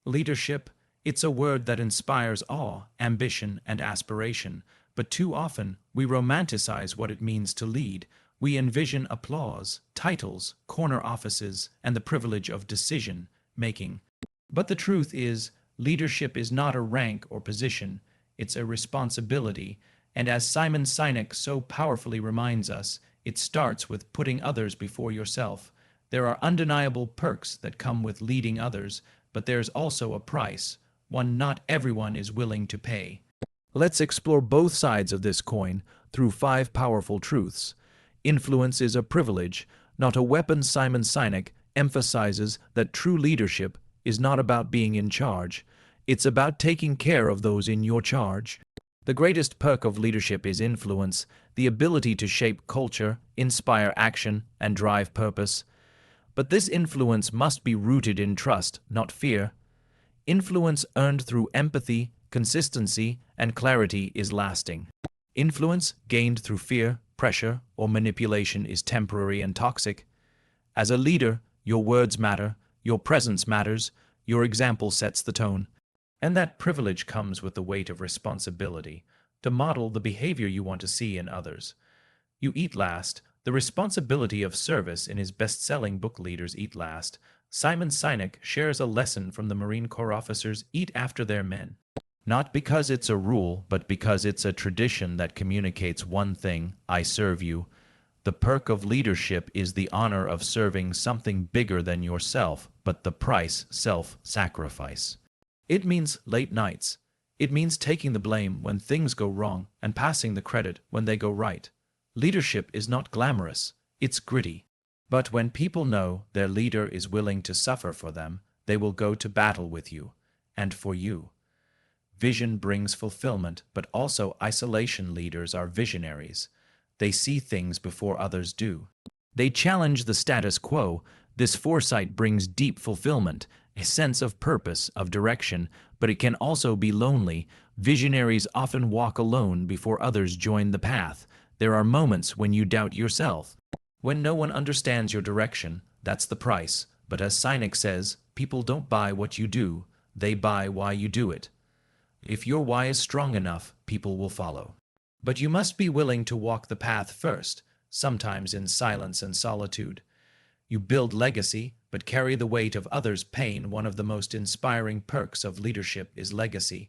Leadership, it's a word that inspires awe, ambition, and aspiration, but too often we romanticize what it means to lead. We envision applause, titles, corner offices, and the privilege of decision making. But the truth is, leadership is not a rank or position, it's a responsibility, and as Simon Sinek so powerfully reminds us, it starts with putting others before yourself. There are undeniable perks that come with leading others, but there's also a price, one not everyone is willing to pay. Let's explore both sides of this coin through 5 powerful truths. Influence is a privilege, not a weapon. Simon Sinek emphasizes that true leadership is not about being in charge, it's about taking care of those in your charge. The greatest perk of leadership is influence, the ability to shape culture, inspire action, and drive purpose. But this influence must be rooted in trust, not fear. Influence earned through empathy, consistency, and clarity is lasting. Influence gained through fear, pressure, or manipulation is temporary and toxic. As a leader, your words matter, your presence matters, your example sets the tone. And that privilege comes with the weight of responsibility to model the behavior you want to see in others. You eat last. The responsibility of service. In his best-selling book Leaders Eat Last, Simon Sinek shares a lesson from the Marine Corps officers: eat after their men. Not because it's a rule, but because it's a tradition that communicates one thing: I serve you. The perk of leadership is the honor of serving something bigger than yourself, but the price, self-sacrifice. It means late nights. It means taking the blame when things go wrong and passing the credit when they go right. Leadership is not glamorous, it's gritty. But when people know their leader is willing to suffer for them, they will go to battle with you and for you. Vision brings fulfillment, but also isolation. Leaders are visionaries. They see things before others do. They challenge the status quo. This foresight brings deep fulfillment, a sense of purpose, of direction, but it can also be lonely. Visionaries often walk alone before others join the path. There are moments when you doubt yourself. When no one understands your direction, that's the price. But as Sinek says, people don't buy what you do, they buy why you do it. If your why is strong enough, people will follow. But you must be willing to walk the path first, sometimes in silence and solitude. You build legacy, but carry the weight of others' pain. One of the most inspiring perks of leadership is legacy.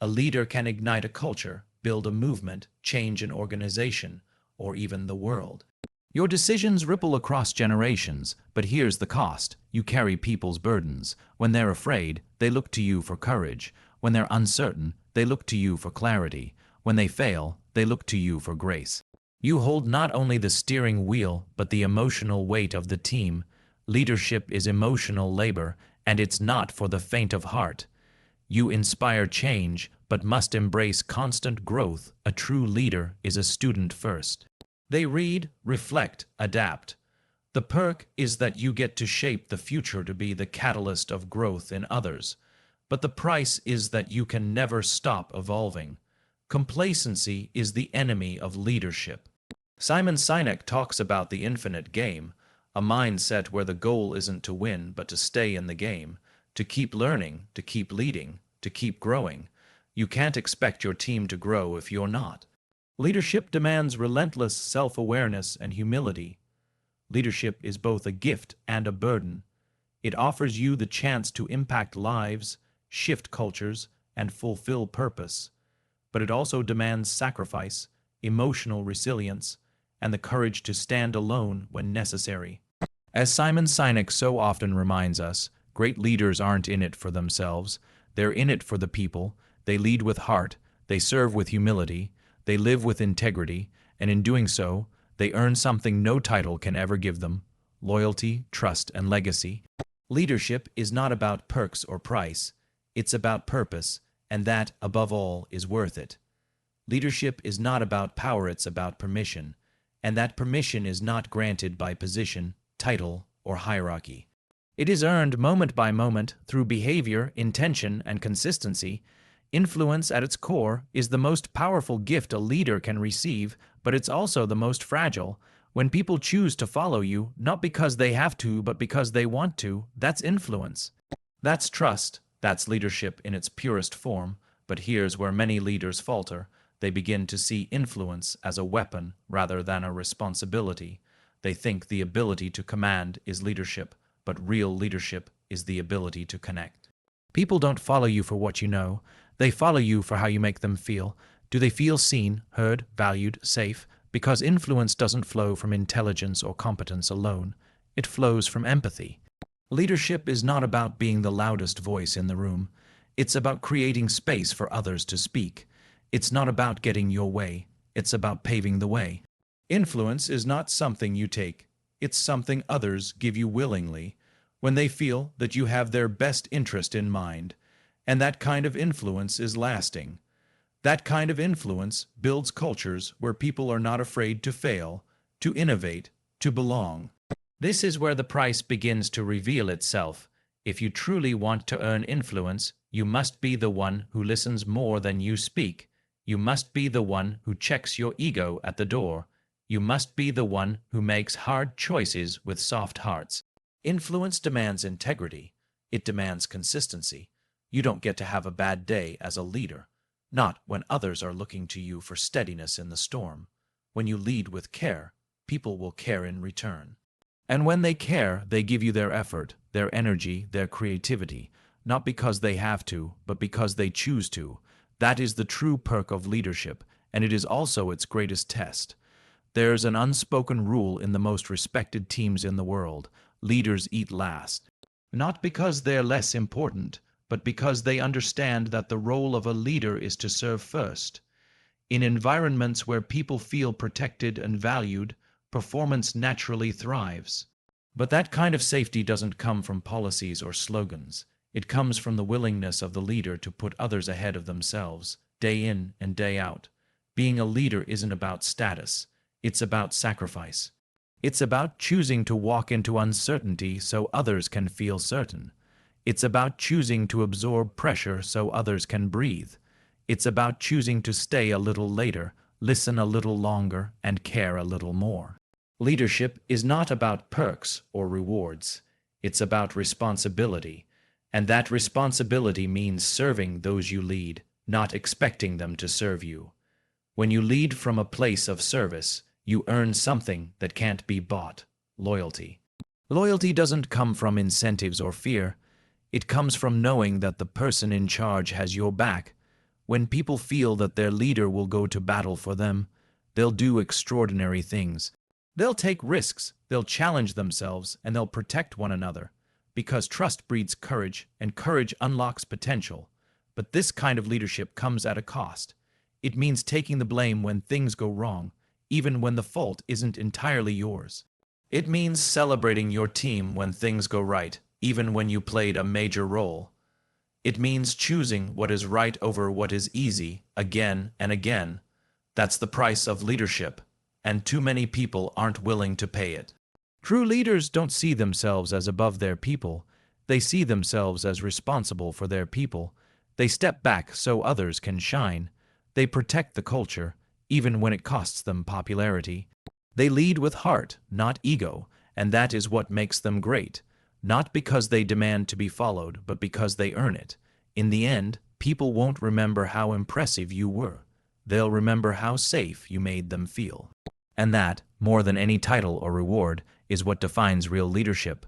A leader can ignite a culture, build a movement, change an organization, or even the world. Your decisions ripple across generations, but here's the cost. You carry people's burdens. When they're afraid, they look to you for courage. When they're uncertain, they look to you for clarity. When they fail, they look to you for grace. You hold not only the steering wheel, but the emotional weight of the team. Leadership is emotional labor, and it's not for the faint of heart. You inspire change, but must embrace constant growth. A true leader is a student first. They read, reflect, adapt. The perk is that you get to shape the future, to be the catalyst of growth in others. But the price is that you can never stop evolving. Complacency is the enemy of leadership. Simon Sinek talks about the infinite game, a mindset where the goal isn't to win, but to stay in the game, to keep learning, to keep leading, to keep growing. You can't expect your team to grow if you're not. Leadership demands relentless self-awareness and humility. Leadership is both a gift and a burden. It offers you the chance to impact lives, shift cultures, and fulfill purpose. But it also demands sacrifice, emotional resilience, and the courage to stand alone when necessary. As Simon Sinek so often reminds us, great leaders aren't in it for themselves. They're in it for the people. They lead with heart, they serve with humility, they live with integrity, and in doing so, they earn something no title can ever give them: loyalty, trust, and legacy. Leadership is not about perks or price. It's about purpose, and that, above all, is worth it. Leadership is not about power, it's about permission, and that permission is not granted by position, title, or hierarchy. It is earned moment by moment through behavior, intention, and consistency. Influence at its core is the most powerful gift a leader can receive, but it's also the most fragile. When people choose to follow you, not because they have to, but because they want to, that's influence. That's trust. That's leadership in its purest form, but here's where many leaders falter. They begin to see influence as a weapon rather than a responsibility. They think the ability to command is leadership, but real leadership is the ability to connect. People don't follow you for what you know. They follow you for how you make them feel. Do they feel seen, heard, valued, safe? Because influence doesn't flow from intelligence or competence alone. It flows from empathy. Leadership is not about being the loudest voice in the room. It's about creating space for others to speak. It's not about getting your way. It's about paving the way. Influence is not something you take. It's something others give you willingly, when they feel that you have their best interest in mind. And that kind of influence is lasting. That kind of influence builds cultures where people are not afraid to fail, to innovate, to belong. This is where the price begins to reveal itself. If you truly want to earn influence, you must be the one who listens more than you speak. You must be the one who checks your ego at the door. You must be the one who makes hard choices with soft hearts. Influence demands integrity. It demands consistency. You don't get to have a bad day as a leader. Not when others are looking to you for steadiness in the storm. When you lead with care, people will care in return. And when they care, they give you their effort, their energy, their creativity, not because they have to, but because they choose to. That is the true perk of leadership, and it is also its greatest test. There's an unspoken rule in the most respected teams in the world: leaders eat last. Not because they're less important, but because they understand that the role of a leader is to serve first. In environments where people feel protected and valued, performance naturally thrives. But that kind of safety doesn't come from policies or slogans. It comes from the willingness of the leader to put others ahead of themselves, day in and day out. Being a leader isn't about status. It's about sacrifice. It's about choosing to walk into uncertainty so others can feel certain. It's about choosing to absorb pressure so others can breathe. It's about choosing to stay a little later, listen a little longer, and care a little more. Leadership is not about perks or rewards. It's about responsibility. And that responsibility means serving those you lead, not expecting them to serve you. When you lead from a place of service, you earn something that can't be bought: loyalty. Loyalty doesn't come from incentives or fear. It comes from knowing that the person in charge has your back. When people feel that their leader will go to battle for them, they'll do extraordinary things. They'll take risks, they'll challenge themselves, and they'll protect one another. Because trust breeds courage, and courage unlocks potential. But this kind of leadership comes at a cost. It means taking the blame when things go wrong, even when the fault isn't entirely yours. It means celebrating your team when things go right, even when you played a major role. It means choosing what is right over what is easy, again and again. That's the price of leadership, and too many people aren't willing to pay it. True leaders don't see themselves as above their people. They see themselves as responsible for their people. They step back so others can shine. They protect the culture, even when it costs them popularity. They lead with heart, not ego, and that is what makes them great. Not because they demand to be followed, but because they earn it. In the end, people won't remember how impressive you were. They'll remember how safe you made them feel. And that, more than any title or reward, is what defines real leadership.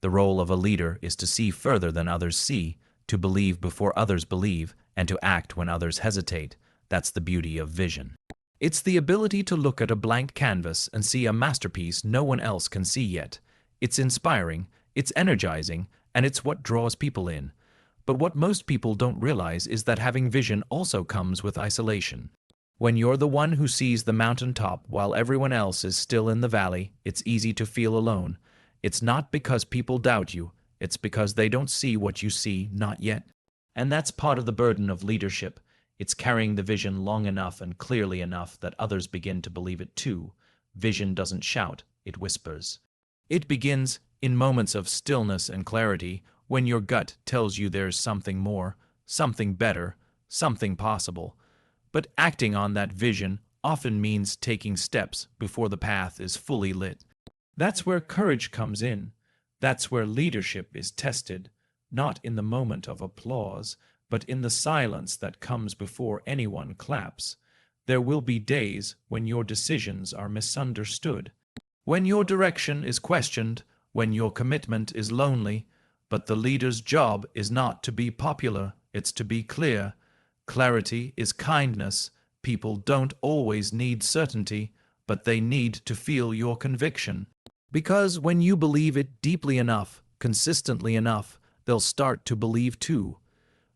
The role of a leader is to see further than others see, to believe before others believe, and to act when others hesitate. That's the beauty of vision. It's the ability to look at a blank canvas and see a masterpiece no one else can see yet. It's inspiring, it's energizing, and it's what draws people in. But what most people don't realize is that having vision also comes with isolation. When you're the one who sees the mountaintop while everyone else is still in the valley, it's easy to feel alone. It's not because people doubt you, it's because they don't see what you see, not yet. And that's part of the burden of leadership. It's carrying the vision long enough and clearly enough that others begin to believe it too. Vision doesn't shout, it whispers. It begins in moments of stillness and clarity, when your gut tells you there's something more, something better, something possible. But acting on that vision often means taking steps before the path is fully lit. That's where courage comes in. That's where leadership is tested. not in the moment of applause, but in the silence that comes before anyone claps. There will be days when your decisions are misunderstood, when your direction is questioned, when your commitment is lonely, but the leader's job is not to be popular, it's to be clear. Clarity is kindness. People don't always need certainty, but they need to feel your conviction. Because when you believe it deeply enough, consistently enough, they'll start to believe too.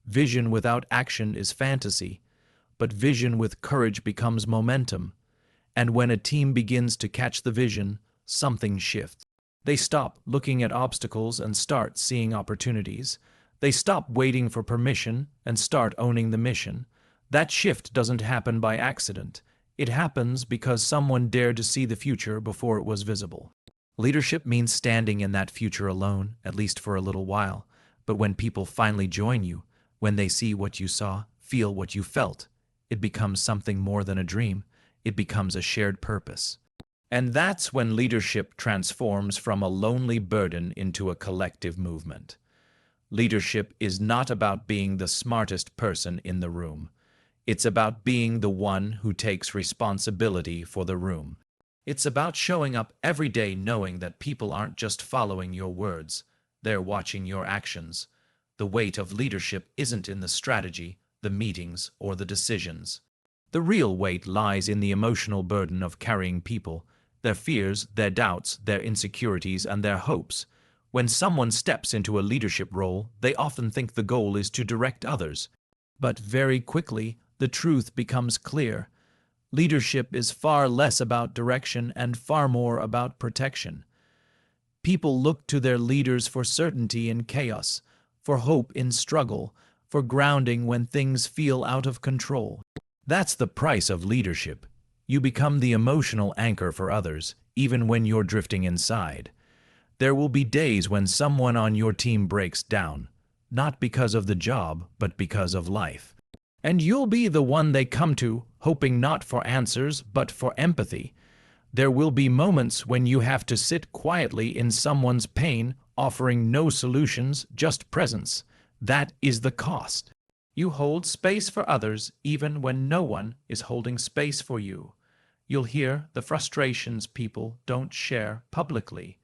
Vision without action is fantasy, but vision with courage becomes momentum. And when a team begins to catch the vision, something shifts. They stop looking at obstacles and start seeing opportunities. They stop waiting for permission and start owning the mission. That shift doesn't happen by accident. It happens because someone dared to see the future before it was visible. Leadership means standing in that future alone, at least for a little while. But when people finally join you, when they see what you saw, feel what you felt, it becomes something more than a dream. It becomes a shared purpose. And that's when leadership transforms from a lonely burden into a collective movement. Leadership is not about being the smartest person in the room. It's about being the one who takes responsibility for the room. It's about showing up every day knowing that people aren't just following your words, they're watching your actions. The weight of leadership isn't in the strategy, the meetings, or the decisions. The real weight lies in the emotional burden of carrying people, their fears, their doubts, their insecurities, and their hopes. When someone steps into a leadership role, they often think the goal is to direct others. But very quickly, the truth becomes clear. Leadership is far less about direction and far more about protection. People look to their leaders for certainty in chaos, for hope in struggle, for grounding when things feel out of control. That's the price of leadership. You become the emotional anchor for others, even when you're drifting inside. There will be days when someone on your team breaks down, not because of the job, but because of life. And you'll be the one they come to, hoping not for answers, but for empathy. There will be moments when you have to sit quietly in someone's pain, offering no solutions, just presence. That is the cost. You hold space for others even when no one is holding space for you. You'll hear the frustrations people don't share publicly.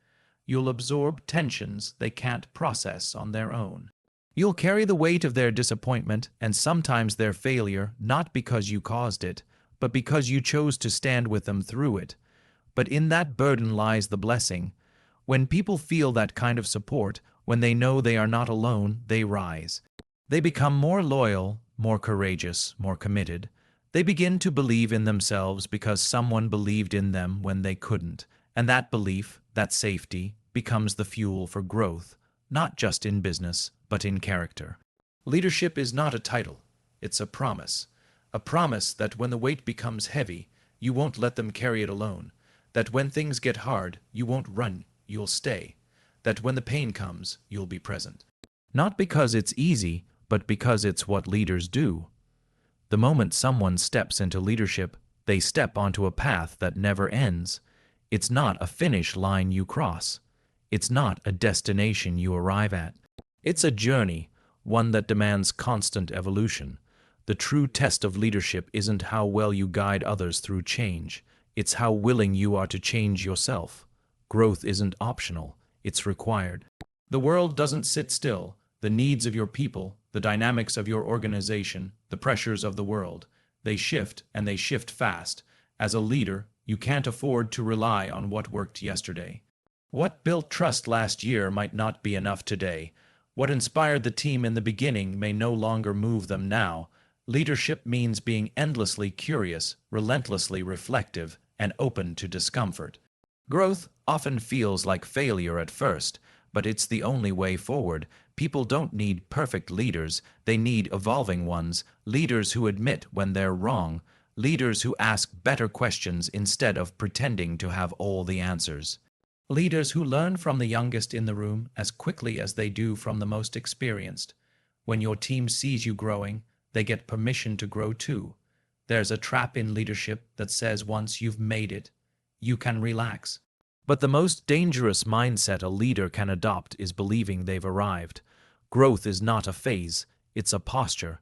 You'll absorb tensions they can't process on their own. You'll carry the weight of their disappointment and sometimes their failure, not because you caused it, but because you chose to stand with them through it. But in that burden lies the blessing. When people feel that kind of support, when they know they are not alone, they rise. They become more loyal, more courageous, more committed. They begin to believe in themselves because someone believed in them when they couldn't. And that belief, that safety, becomes the fuel for growth, not just in business, but in character. Leadership is not a title, it's a promise. A promise that when the weight becomes heavy, you won't let them carry it alone. That when things get hard, you won't run, you'll stay. That when the pain comes, you'll be present. Not because it's easy, but because it's what leaders do. The moment someone steps into leadership, they step onto a path that never ends. It's not a finish line you cross. It's not a destination you arrive at. It's a journey, one that demands constant evolution. The true test of leadership isn't how well you guide others through change. It's how willing you are to change yourself. Growth isn't optional, it's required. The world doesn't sit still. The needs of your people, the dynamics of your organization, the pressures of the world, they shift, and they shift fast. As a leader, you can't afford to rely on what worked yesterday. What built trust last year might not be enough today. What inspired the team in the beginning may no longer move them now. Leadership means being endlessly curious, relentlessly reflective, and open to discomfort. Growth often feels like failure at first, but it's the only way forward. People don't need perfect leaders, they need evolving ones, leaders who admit when they're wrong, leaders who ask better questions instead of pretending to have all the answers. Leaders who learn from the youngest in the room as quickly as they do from the most experienced. When your team sees you growing, they get permission to grow too. There's a trap in leadership that says once you've made it, you can relax. But the most dangerous mindset a leader can adopt is believing they've arrived. Growth is not a phase, it's a posture,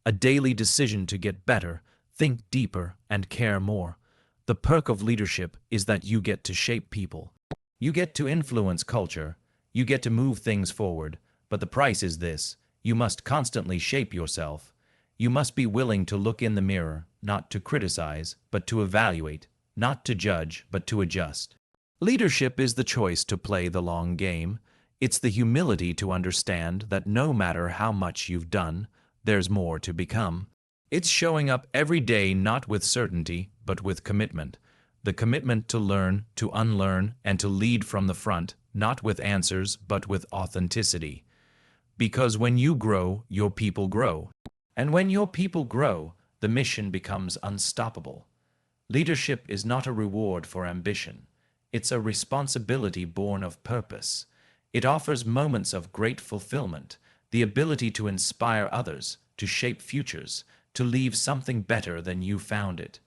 a daily decision to get better, think deeper, and care more. The perk of leadership is that you get to shape people. You get to influence culture, you get to move things forward, but the price is this: you must constantly shape yourself. You must be willing to look in the mirror, not to criticize, but to evaluate, not to judge, but to adjust. Leadership is the choice to play the long game. It's the humility to understand that no matter how much you've done, there's more to become. It's showing up every day not with certainty, but with commitment. The commitment to learn, to unlearn, and to lead from the front, not with answers, but with authenticity. Because when you grow, your people grow. And when your people grow, the mission becomes unstoppable. Leadership is not a reward for ambition. It's a responsibility born of purpose. It offers moments of great fulfillment, the ability to inspire others, to shape futures, to leave something better than you found it.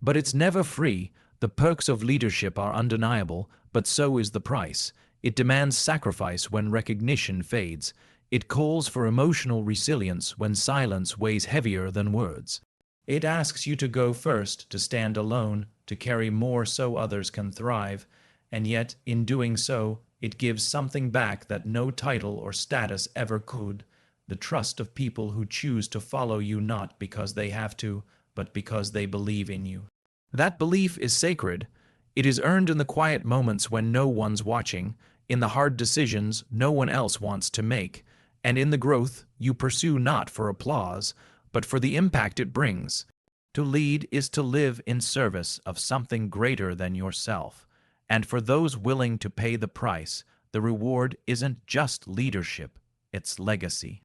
But it's never free. The perks of leadership are undeniable, but so is the price. It demands sacrifice when recognition fades. It calls for emotional resilience when silence weighs heavier than words. It asks you to go first, to stand alone, to carry more so others can thrive, and yet, in doing so, it gives something back that no title or status ever could: the trust of people who choose to follow you not because they have to, but because they believe in you. That belief is sacred. It is earned in the quiet moments when no one's watching, in the hard decisions no one else wants to make, and in the growth you pursue not for applause, but for the impact it brings. To lead is to live in service of something greater than yourself, and for those willing to pay the price, the reward isn't just leadership, it's legacy.